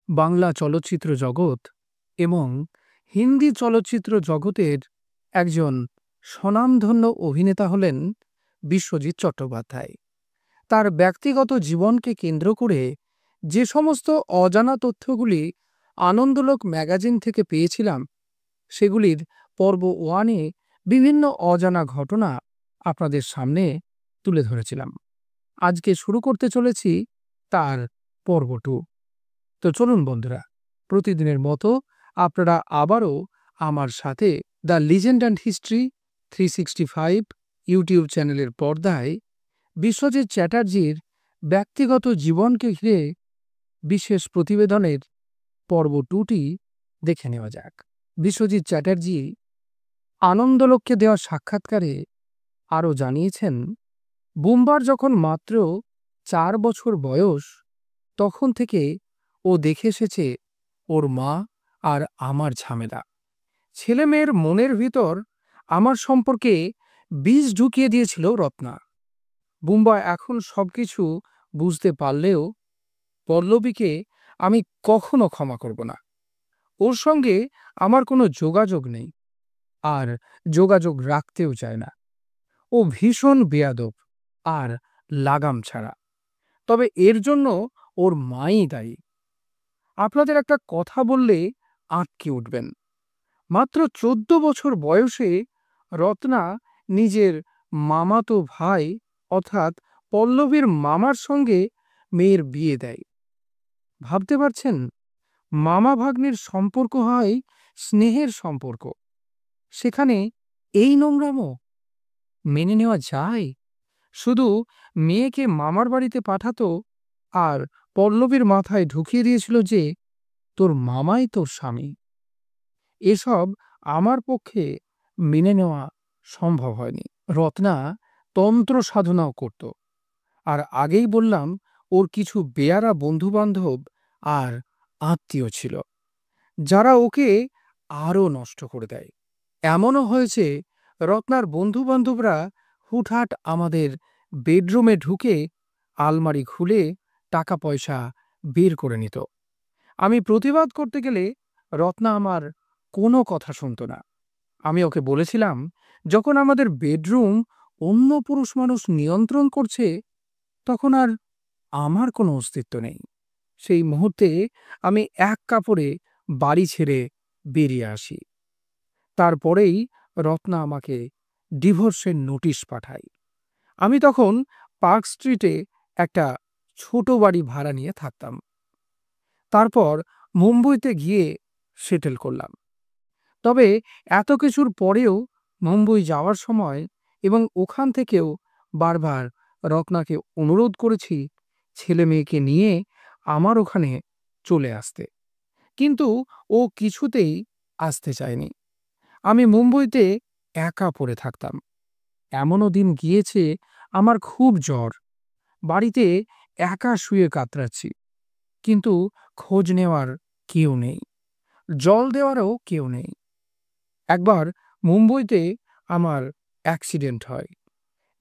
বাংলা চলচ্চিত্র জগৎ এবং হিন্দি চলচ্চিত্র জগতের একজন স্বনামধন্য অভিনেতা হলেন বিশ্বজিৎ চট্টোপাধ্যায়। তার ব্যক্তিগত জীবনকে কেন্দ্র করে যে সমস্ত অজানা তথ্যগুলি আনন্দলোক ম্যাগাজিন থেকে পেয়েছিলাম, সেগুলির পর্ব 1-এ বিভিন্ন অজানা ঘটনা আপনাদের সামনে তুলে ধরেছিলাম। আজকে শুরু করতে চলেছি তার পর্ব 2। তো চলুন বন্ধুরা, প্রতিদিনের মতো আপনারা আবারও আমার সাথে the legend and history 365 YouTube চ্যানেলের পর্দায় বিশ্বজিৎ চ্যাটার্জির ব্যক্তিগত জীবনকে ঘিরে বিশেষ প্রতিবেদনের পর্ব 2টি দেখে নেওয়া যাক। বিশ্বজিৎ চ্যাটার্জি আনন্দলোককে দেওয়া সাক্ষাৎকারে আরও জানিয়েছেন, বুমবার যখন মাত্র 4 বছর বয়স, তখন থেকে ও দেখে এসেছে ওর মা আর আমার ঝামেলা। ছেলেমেয়ের মনের ভিতর আমার সম্পর্কে বীজ ঢুকিয়ে দিয়েছিল রত্না। বুম্বা এখন সবকিছু বুঝতে পারলেও পল্লবীকে আমি কখনো ক্ষমা করব না। ওর সঙ্গে আমার কোনো যোগাযোগ নেই, আর যোগাযোগ রাখতেও চায় না। ও ভীষণ বেয়াদব আর লাগাম ছাড়া। তবে এর জন্য ওর মাই দায়ী। আপনাদের একটা কথা বললে আঁতকে উঠবেন। মাত্র 14 বছর বয়সে রত্না নিজের মামাতো ভাই অর্থাৎ পল্লবীর মামার সঙ্গে মেয়ের বিয়ে দেয়। ভাবতে পারছেন, মামা ভাগ্নের সম্পর্ক হয় স্নেহের সম্পর্ক, সেখানে এই নোংরামো মেনে নেওয়া যায়? শুধু মেয়েকে মামার বাড়িতে পাঠাতো আর পল্লবীর মাথায় ঢুকিয়ে দিয়েছিল যে তোর মামাই তোর স্বামী। এসব আমার পক্ষে মেনে নেওয়া সম্ভব হয়নি। রত্না তন্ত্র সাধনাও করত, আর আগেই বললাম ওর কিছু বেয়ারা বন্ধুবান্ধব আর আত্মীয় ছিল, যারা ওকে আরও নষ্ট করে দেয়। এমনও হয়েছে রত্নার বন্ধুবান্ধবরা হুটহাট আমাদের বেডরুমে ঢুকে আলমারি খুলে টাকা পয়সা বের করে নিত। আমি প্রতিবাদ করতে গেলে রত্না আমার কোনো কথা শুনত না। আমি ওকে বলেছিলাম, যখন আমাদের বেডরুম অন্য পুরুষ মানুষ নিয়ন্ত্রণ করছে, তখন আর আমার কোনো অস্তিত্ব নেই। সেই মুহূর্তে আমি এক কাপড়ে বাড়ি ছেড়ে বেরিয়ে আসি। তারপরেই রত্না আমাকে ডিভোর্সের নোটিশ পাঠায়। আমি তখন পার্ক স্ট্রিটে একটা ছোট বাড়ি ভাড়া নিয়ে থাকতাম। তারপর মুম্বইতে গিয়ে সেটেল করলাম। তবে এত কিছুর পরেও মুম্বই যাওয়ার সময় এবং ওখান থেকেও বারবার রত্নাকে অনুরোধ করেছি ছেলে মেয়েকে নিয়ে আমার ওখানে চলে আসতে, কিন্তু ও কিছুতেই আসতে চায়নি। আমি মুম্বইতে একা পড়ে থাকতাম। এমনও দিন গিয়েছে আমার খুব জ্বর, বাড়িতে একা শুয়ে কাতরাচ্ছি, কিন্তু খোঁজ নেওয়ার কেউ নেই, জল দেওয়ারও কেউ নেই। একবার মুম্বইতে আমার অ্যাক্সিডেন্ট হয়।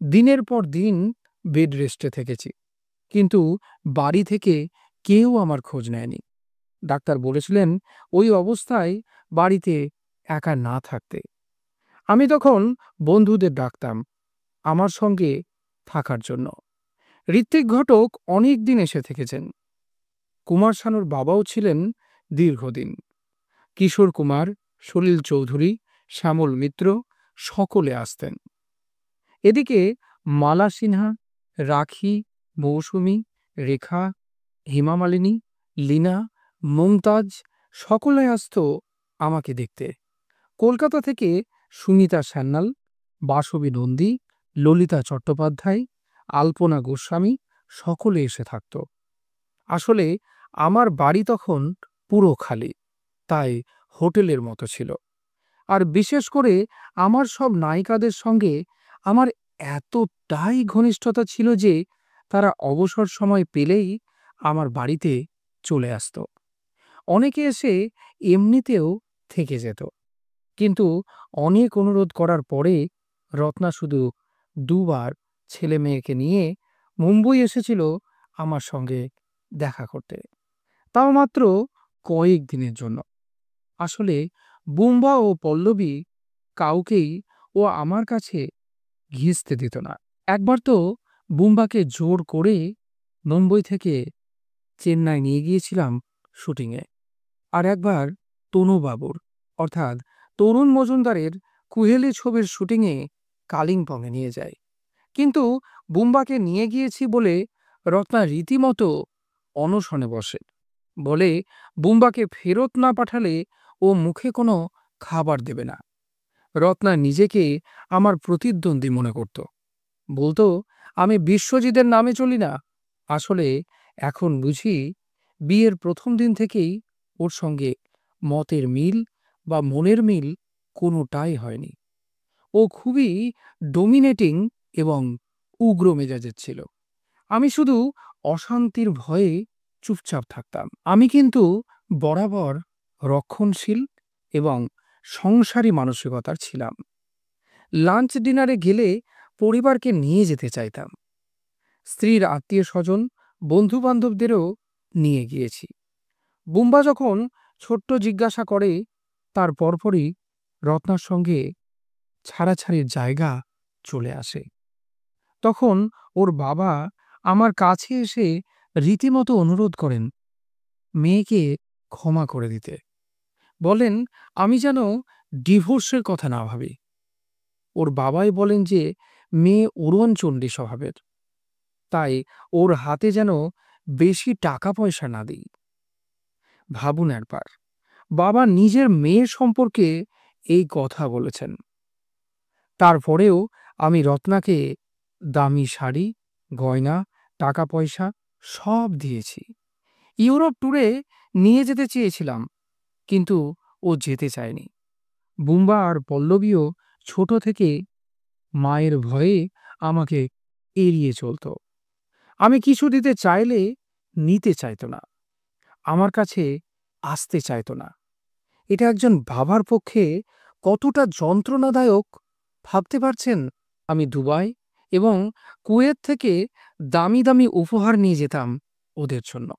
দিনের পর দিন বেড রেস্টে থেকেছি, কিন্তু বাড়ি থেকে কেউ আমার খোঁজ নেয়নি। ডাক্তার বলেছিলেন ওই অবস্থায় বাড়িতে একা না থাকতে। আমি তখন বন্ধুদের ডাকতাম আমার সঙ্গে থাকার জন্য। ঋত্বিক ঘটক অনেক দিন এসে থেকেছেন। কুমার শানুর বাবাও ছিলেন দীর্ঘদিন। কিশোর কুমার, সলিল চৌধুরী, শ্যামল মিত্র সকলে আসতেন। এদিকে মালা সিনহা, রাখি, মৌসুমী, রেখা, হেমা মালিনী, লীনা, মুমতাজ সকলে আসত আমাকে দেখতে। কলকাতা থেকে সুনিতা সান্যাল, বাসবী নন্দী, ললিতা চট্টোপাধ্যায়, আলপনা গোস্বামী সকলে এসে থাকত। আসলে আমার বাড়ি তখন পুরো খালি, তাই হোটেলের মতো ছিল। আর বিশেষ করে আমার সব নায়িকাদের সঙ্গে আমার এতটাই ঘনিষ্ঠতা ছিল যে তারা অবসর সময় পেলেই আমার বাড়িতে চলে আসত। অনেকে এসে এমনিতেও থেকে যেত, কিন্তু অনেক অনুরোধ করার পরে রত্না শুধু 2 বার ছেলে মেয়েকে নিয়ে মুম্বই এসেছিল আমার সঙ্গে দেখা করতে। তাও মাত্র কয়েক দিনের জন্য। আসলে বুম্বা ও পল্লবী কাউকেই ও আমার কাছে ঘিসতে দিত না। একবার তো বুম্বাকে জোর করে মুম্বই থেকে চেন্নাই নিয়ে গিয়েছিলাম শুটিংয়ে। আর একবার তনুবাবুর অর্থাৎ তরুণ মজুমদারের কুহেলি ছবির শুটিংয়ে কালিম্পংয়ে নিয়ে যায়। কিন্তু বুম্বাকে নিয়ে গিয়েছি বলে রত্না রীতিমতো অনশনে বসে। বলে বুম্বাকে ফেরত না পাঠালে ও মুখে কোনো খাবার দেবে না। রত্না নিজেকে আমার প্রতিদ্বন্দ্বী মনে করত। বলতো আমি বিশ্বজিতের নামে চলি না। আসলে এখন বুঝি বিয়ের প্রথম দিন থেকেই ওর সঙ্গে মতের মিল বা মনের মিল কোনোটাই হয়নি। ও খুবই ডোমিনেটিং এবং উগ্র মেজাজের ছিল। আমি শুধু অশান্তির ভয়ে চুপচাপ থাকতাম। আমি কিন্তু বরাবর রক্ষণশীল এবং সংসারী মানসিকতার ছিলাম। লাঞ্চ ডিনারে গেলে পরিবারকে নিয়ে যেতে চাইতাম। স্ত্রীর আত্মীয় স্বজন বন্ধু বান্ধবদেরও নিয়ে গিয়েছি। বুম্বা যখন ছোট্ট জিজ্ঞাসা করে তার পরপরই রত্নার সঙ্গে ছাড়াছাড়ির জায়গা চলে আসে। তখন ওর বাবা আমার কাছে এসে রীতিমতো অনুরোধ করেন মেয়েকে ক্ষমা করে দিতে। বলেন আমি যেন ডিভোর্সের কথা না ভাবি। ওর বাবাই বলেন যে মেয়ে উড়নচণ্ডী স্বভাবের, তাই ওর হাতে যেন বেশি টাকা পয়সা না দিই। ভাবুন একবার, বাবা নিজের মেয়ে সম্পর্কে এই কথা বলেছেন। তারপরেও আমি রত্নাকে দামি শাড়ি, গয়না, টাকা পয়সা সব দিয়েছি। ইউরোপ ট্যুরে নিয়ে যেতে চেয়েছিলাম, কিন্তু ও যেতে চায়নি। বুম্বা আর পল্লবীও ছোট থেকে মায়ের ভয়ে আমাকে এড়িয়ে চলত। আমি কিছু দিতে চাইলে নিতে চাইত না, আমার কাছে আসতে চাইত না। এটা একজন বাবার পক্ষে কতটা যন্ত্রণাদায়ক ভাবতে পারছেন? আমি দুবাই এবং কুয়েত থেকে দামি দামি উপহার নিয়ে যেতাম ওদের জন্য।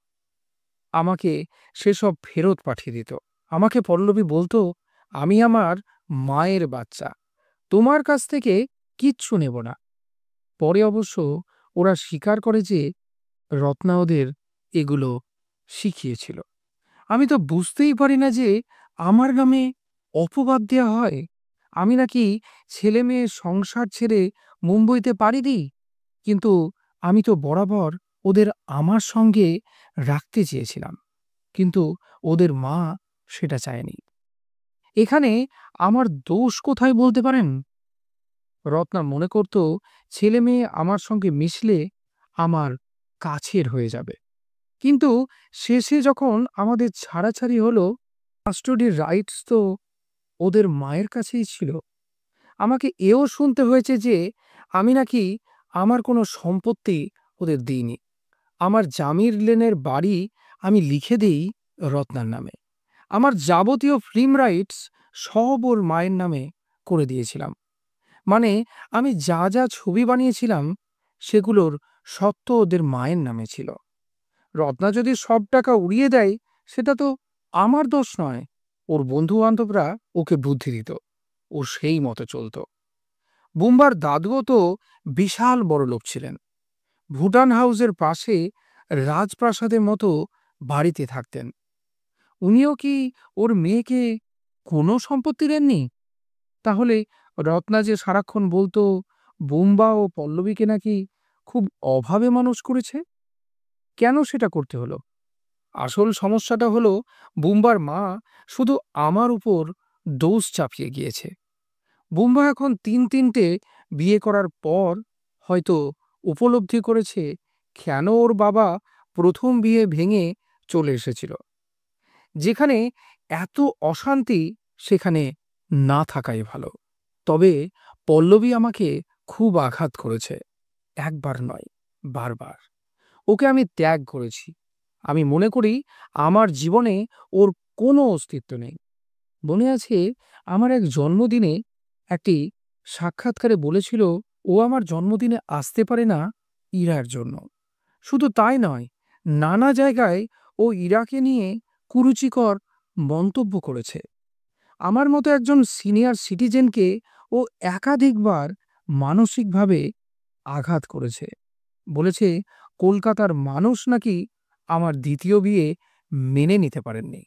আমাকে সেসব ফেরত পাঠিয়ে দিত। আমাকে পল্লবী বলতো আমি আমার মায়ের বাচ্চা, তোমার কাছ থেকে কিচ্ছু নেব না। পরে অবশ্য ওরা স্বীকার করে যে রত্না ওদের এগুলো শিখিয়েছিল। আমি তো বুঝতেই পারি না যে আমার নামে অপবাদ দেওয়া হয়। আমি নাকি ছেলে মেয়ে সংসার ছেড়ে মুম্বইতে পাড়ি দিই। কিন্তু আমি তো বরাবর ওদের আমার সঙ্গে রাখতে চেয়েছিলাম, কিন্তু ওদের মা সেটা চায়নি। এখানে আমার দোষ কোথায় বলতে পারেন? রত্না মনে করত ছেলে মেয়ে আমার সঙ্গে মিশলে আমার কাছের হয়ে যাবে। কিন্তু শেষে যখন আমাদের ছাড়াছাড়ি হলো, কাস্টডির রাইটস তো ওদের মায়ের কাছেই ছিল। আমাকে এও শুনতে হয়েছে যে আমি নাকি আমার কোনো সম্পত্তি ওদের দিইনি। আমার জামির লেনের বাড়ি আমি লিখে দেই রত্নার নামে। আমার যাবতীয় ফিল্ম রাইটস সব ওর মায়ের নামে করে দিয়েছিলাম। মানে আমি যা যা ছবি বানিয়েছিলাম সেগুলোর সত্ত্ব ওদের মায়ের নামে ছিল। রত্না যদি সব টাকা উড়িয়ে দেয় সেটা তো আমার দোষ নয়। ওর বন্ধু বান্ধবরা ওকে বুদ্ধি দিত, ও সেই মতো চলত। বুম্বার দাদুও তো বিশাল বড় লোক ছিলেন। ভুটান হাউসের পাশে রাজপ্রাসাদের মতো বাড়িতে থাকতেন। উনিও কি ওর মেয়েকে কোনো সম্পত্তি দেননি? তাহলে রত্না যে সারাক্ষণ বলতো বুম্বা ও পল্লবীকে নাকি খুব অভাবে মানুষ করেছে, কেন সেটা করতে হলো? আসল সমস্যাটা হলো বুম্বার মা শুধু আমার উপর দোষ চাপিয়ে গিয়েছে। বুম্বা এখন তিনটে বিয়ে করার পর হয়তো উপলব্ধি করেছে কেন ওর বাবা প্রথম বিয়ে ভেঙে চলে এসেছিল। যেখানে এত অশান্তি সেখানে না থাকাই ভালো। তবে পল্লবী আমাকে খুব আঘাত করেছে, একবার নয়, বারবার। ওকে আমি ত্যাগ করেছি। আমি মনে করি আমার জীবনে ওর কোনো অস্তিত্ব নেই। মনে আছে আমার এক জন্মদিনে একটি সাক্ষাৎকারে বলেছিল ও আমার জন্মদিনে আসতে পারে না ইরার জন্য। শুধু তাই নয়, নানা জায়গায় ও ইরাকে নিয়ে কুরুচিকর মন্তব্য করেছে। আমার মতো একজন সিনিয়র সিটিজেনকে ও একাধিকবার মানসিকভাবে আঘাত করেছে। বলেছে কলকাতার মানুষ নাকি আমার দ্বিতীয় বিয়ে মেনে নিতে পারেননি।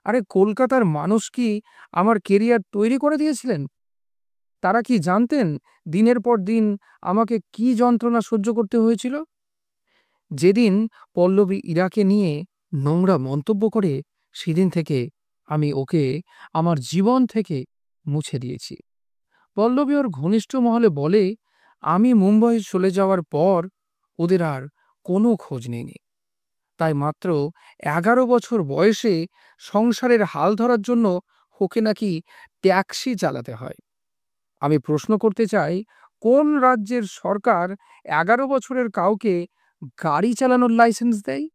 আরে কলকাতার মানুষ কি আমার কেরিয়ার তৈরি করে দিয়েছিলেন? তারা কি জানতেন দিনের পর দিন আমাকে কি যন্ত্রণা সহ্য করতে হয়েছিল? যেদিন পল্লবী ইরাকে নিয়ে নোংরা মন্তব্য করে সেদিন থেকে আমি ওকে আমার জীবন থেকে মুছে দিয়েছি। পল্লবী ওর ঘনিষ্ঠ মহলে বলে আমি মুম্বাই চলে যাওয়ার পর ওদের আর কোনো খোঁজ নেয়নি। তাই মাত্র 11 বছর বয়সে সংসারের হাল ধরার জন্য ওকে নাকি ট্যাক্সি চালাতে হয়। আমি প্রশ্ন করতে চাই, কোন রাজ্যের সরকার 11 বছরের কাউকে গাড়ি চালানোর লাইসেন্স দেয়?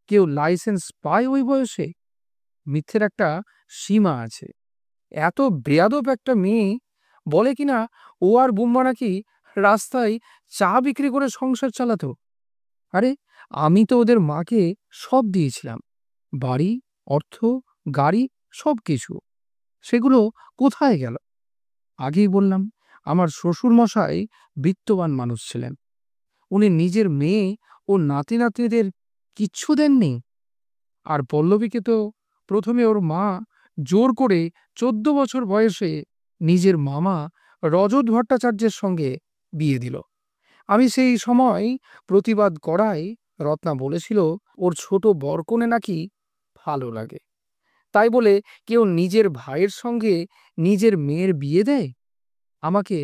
কেউ লাইসেন্স পায় ওই বয়সে? মিথ্যের একটা সীমা আছে। এত বেয়াদব একটা মেয়ে বলে কিনা ও আর বুম্বা নাকি রাস্তায় চা বিক্রি করে সংসার চালাতো। আরে আমি তো ওদের মাকে সব দিয়েছিলাম, বাড়ি, অর্থ, গাড়ি, সব কিছু। সেগুলো কোথায় গেল? আগেই বললাম আমার শ্বশুর মশাই বিত্তবান মানুষ ছিলেন। উনি নিজের মেয়ে ও নাতি নাতনিদের কিচ্ছু দেননি। আর পল্লবীকে তো প্রথমে ওর মা জোর করে 14 বছর বয়সে নিজের মামা রজত ভট্টাচার্যের সঙ্গে বিয়ে দিল। আমি সেই সময় প্রতিবাদ করায় রত্না বলেছিল ওর ছোট বরকনে নাকি ভালো লাগে। তাই বলে কেউ নিজের ভাইয়ের সঙ্গে নিজের মেয়ের বিয়ে দেয়? আমাকে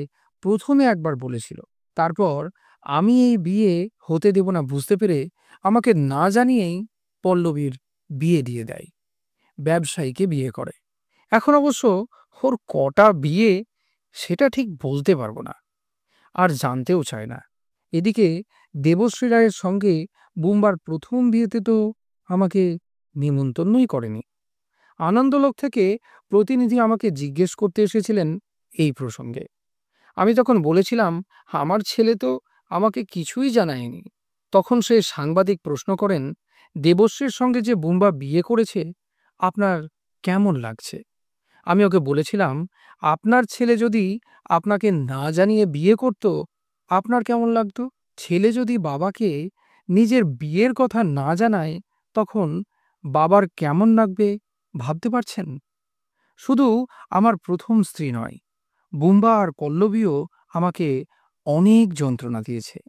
প্রথমে একবার বলেছিল। তারপর আমি এই বিয়ে হতে দেব না বুঝতে পেরে আমাকে না জানিয়েই পল্লবীর বিয়ে দিয়ে দেয়। ব্যবসায়ীকে বিয়ে করে। এখন অবশ্য ওর কটা বিয়ে সেটা ঠিক বলতে পারবো না, আর জানতেও চায় না। এদিকে দেবশ্রী রায়ের সঙ্গে বুম্বার প্রথম বিয়েতে তো আমাকে নিমন্ত্রণই করেনি। আনন্দলোক থেকে প্রতিনিধি আমাকে জিজ্ঞেস করতে এসেছিলেন এই প্রসঙ্গে। আমি তখন বলেছিলাম আমার ছেলে তো আমাকে কিছুই জানায়নি। তখন সে সাংবাদিক প্রশ্ন করেন, দেবশ্রীর সঙ্গে যে বুম্বা বিয়ে করেছে আপনার কেমন লাগছে? আমি ওকে বলেছিলাম আপনার ছেলে যদি আপনাকে না জানিয়ে বিয়ে করত আপনার কেমন লাগতো? ছেলে যদি বাবাকে নিজের বিয়ের কথা না জানায় তখন বাবার কেমন লাগবে ভাবতে পারছেন? শুধু আমার প্রথম স্ত্রী নয়, বুম্বা আর পল্লবীও আমাকে অনেক যন্ত্রণা দিয়েছে।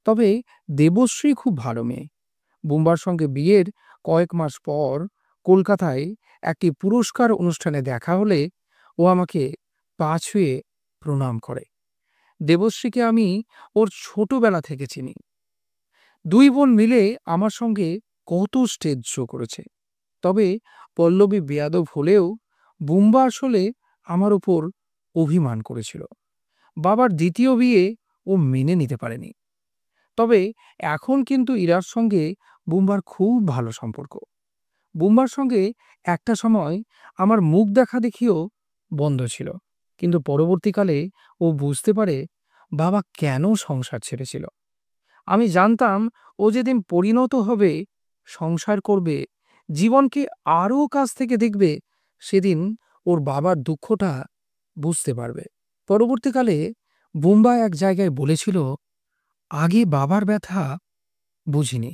তবে দেবশ্রী খুব ভালো মেয়ে। বুম্বার সঙ্গে বিয়ের কয়েক মাস পর কলকাতায় একটি পুরস্কার অনুষ্ঠানে দেখা হলে ও আমাকে পা ছুঁয়ে প্রণাম করে। দেবশ্রীকে আমি ওর ছোটবেলা থেকে চিনি। দুই বোন মিলে আমার সঙ্গে কত স্টেজ শো করেছে। তবে পল্লবী বেয়াদব হলেও বুম্বা আসলে আমার উপর অভিমান করেছিল। বাবার দ্বিতীয় বিয়ে ও মেনে নিতে পারেনি। তবে এখন কিন্তু ইরার সঙ্গে বুম্বার খুব ভালো সম্পর্ক। বুম্বার সঙ্গে একটা সময় আমার মুখ দেখা দেখিও বন্ধ ছিল, কিন্তু পরবর্তীকালে ও বুঝতে পারে বাবা কেন সংসার ছেড়েছিল। আমি জানতাম ও যেদিন পরিণত হবে, সংসার করবে, জীবনকে আরও কাছ থেকে দেখবে, সেদিন ওর বাবার দুঃখটা বুঝতে পারবে। পরবর্তীকালে বুম্বা এক জায়গায় বলেছিল, আগে বাবার ব্যথা বুঝিনি,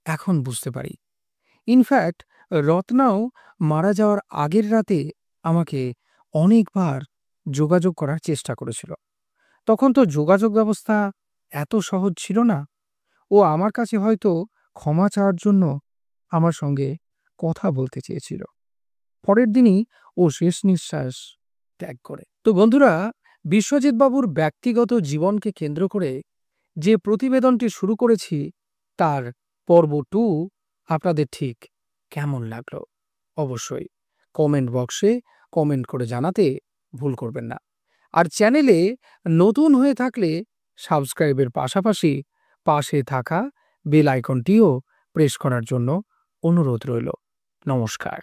এখন বুঝতে পারি। ইনফ্যাক্ট রত্নাও মারা যাওয়ার আগের রাতে আমাকে অনেকবার যোগাযোগ করার চেষ্টা করেছিল। তখন তো যোগাযোগ ব্যবস্থা এত সহজ ছিল না। ও আমার কাছে হয়তো ক্ষমা চাওয়ার জন্য আমার সঙ্গে কথা বলতে চেয়েছিল। পরের দিনই ও শেষ নিঃশ্বাস ত্যাগ করে। তো বন্ধুরা, বিশ্বজিৎ বাবুর ব্যক্তিগত জীবনকে কেন্দ্র করে যে প্রতিবেদনটি শুরু করেছি তার পর্ব 2 আপনাদের ঠিক কেমন লাগলো অবশ্যই কমেন্ট বক্সে কমেন্ট করে জানাতে ভুল করবেন না। আর চ্যানেলে নতুন হয়ে থাকলে সাবস্ক্রাইবের পাশাপাশি পাশে থাকা বেল আইকনটিও প্রেস করার জন্য অনুরোধ রইল। নমস্কার।